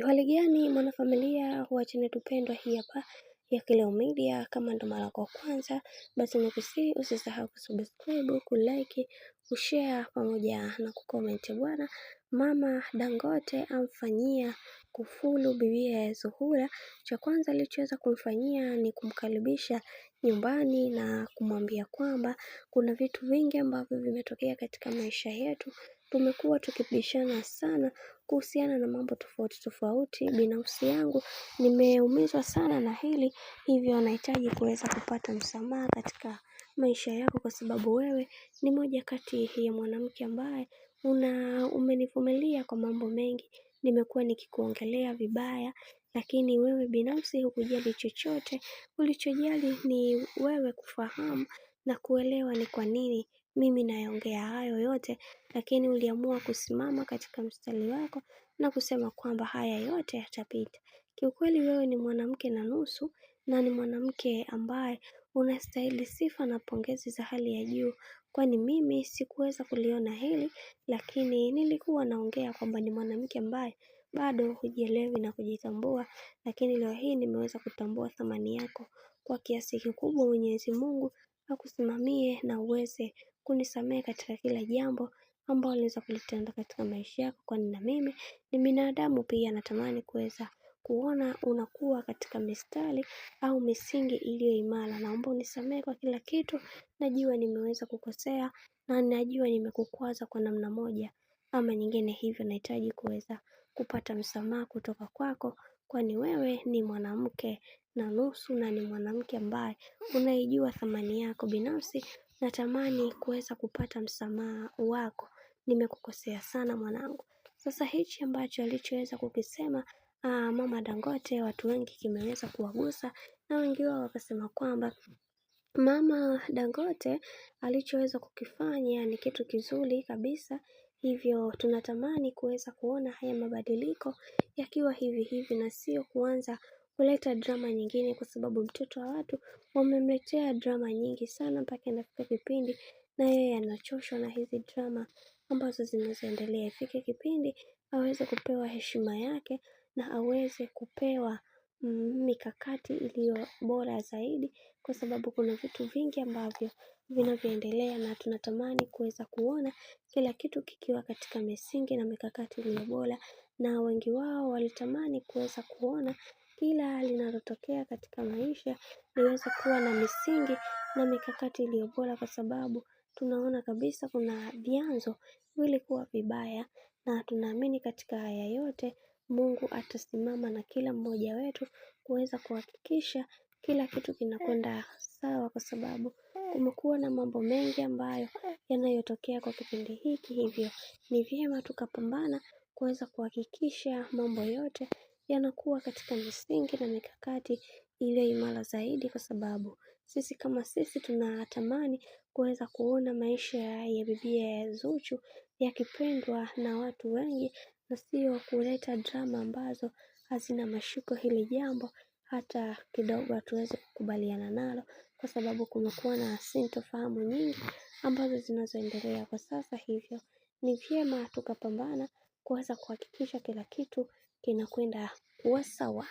Hali gani mwanafamilia wa channel tupendwa hii hapa ya Kileo Media. Kama ndo mara yako kwanza, basi nikusihi usisahau kusubscribe, kulike, kushare pamoja na kucomment. Bwana Mama Dangote amfanyia kufulu bibia Zuhura. Cha kwanza alichoweza kumfanyia ni kumkaribisha nyumbani na kumwambia kwamba kuna vitu vingi ambavyo vimetokea katika maisha yetu. Tumekuwa tukibishana sana kuhusiana na mambo tofauti tofauti. Binafsi yangu nimeumizwa sana na hili, hivyo nahitaji kuweza kupata msamaha katika maisha yako, kwa sababu wewe ni moja kati ya mwanamke ambaye umenivumilia kwa mambo mengi. Nimekuwa nikikuongelea vibaya, lakini wewe binafsi hukujali chochote. Ulichojali ni wewe kufahamu na kuelewa ni kwa nini mimi naongea hayo yote, lakini uliamua kusimama katika mstari wako na kusema kwamba haya yote yatapita. Kiukweli wewe ni mwanamke na nusu, na ni mwanamke ambaye unastahili sifa na pongezi za hali ya juu, kwani mimi sikuweza kuliona hili, lakini nilikuwa naongea kwamba ni mwanamke ambaye bado hujielewi na kujitambua, lakini leo hii nimeweza kutambua thamani yako. Kwa kiasi kikubwa Mwenyezi Mungu akusimamie na uweze kunisamehe katika kila jambo ambalo unaweza kulitenda katika maisha yako, kwani na mimi ni binadamu pia. Natamani kuweza kuona unakuwa katika mistari au misingi iliyo imara. Naomba unisamehe kwa kila kitu. Najua nimeweza kukosea na najua nimekukwaza kwa namna moja ama nyingine, hivyo nahitaji kuweza kupata msamaha kutoka kwako, kwani wewe ni mwanamke na nusu na ni mwanamke ambaye unaijua thamani yako. Binafsi natamani kuweza kupata msamaha wako. Nimekukosea sana mwanangu. Sasa hichi ambacho alichoweza kukisema Mama Dangote, watu wengi kimeweza kuwagusa, na wengi wao wakasema kwamba Mama Dangote alichoweza kukifanya ni kitu kizuri kabisa. Hivyo tunatamani kuweza kuona haya mabadiliko yakiwa hivi hivi, na sio kuanza kuleta drama nyingine, kwa sababu mtoto wa watu wamemletea drama nyingi sana mpaka inafika kipindi na yeye anachoshwa na hizi drama ambazo zinazoendelea. Ifike kipindi aweze kupewa heshima yake na aweze kupewa mikakati iliyo bora zaidi, kwa sababu kuna vitu vingi ambavyo vinavyoendelea na tunatamani kuweza kuona kila kitu kikiwa katika misingi na mikakati iliyo bora, na wengi wao walitamani kuweza kuona kila linalotokea katika maisha liweze kuwa na misingi na mikakati iliyo bora, kwa sababu tunaona kabisa kuna vyanzo vilikuwa vibaya, na tunaamini katika haya yote Mungu atasimama na kila mmoja wetu kuweza kuhakikisha kila kitu kinakwenda sawa, kwa sababu kumekuwa na mambo mengi ambayo yanayotokea kwa kipindi hiki. Hivyo ni vyema tukapambana kuweza kuhakikisha mambo yote yanakuwa katika misingi na mikakati ile imara zaidi, kwa sababu sisi kama sisi tunatamani kuweza kuona maisha ya bibia Zuchu yakipendwa na watu wengi, na sio kuleta drama ambazo hazina mashiko. Hili jambo hata kidogo hatuwezi kukubaliana nalo, kwa sababu kumekuwa na sintofahamu nyingi ambazo zinazoendelea kwa sasa. Hivyo ni vyema tukapambana kuweza kuhakikisha kila kitu kinakwenda kuwa sawa.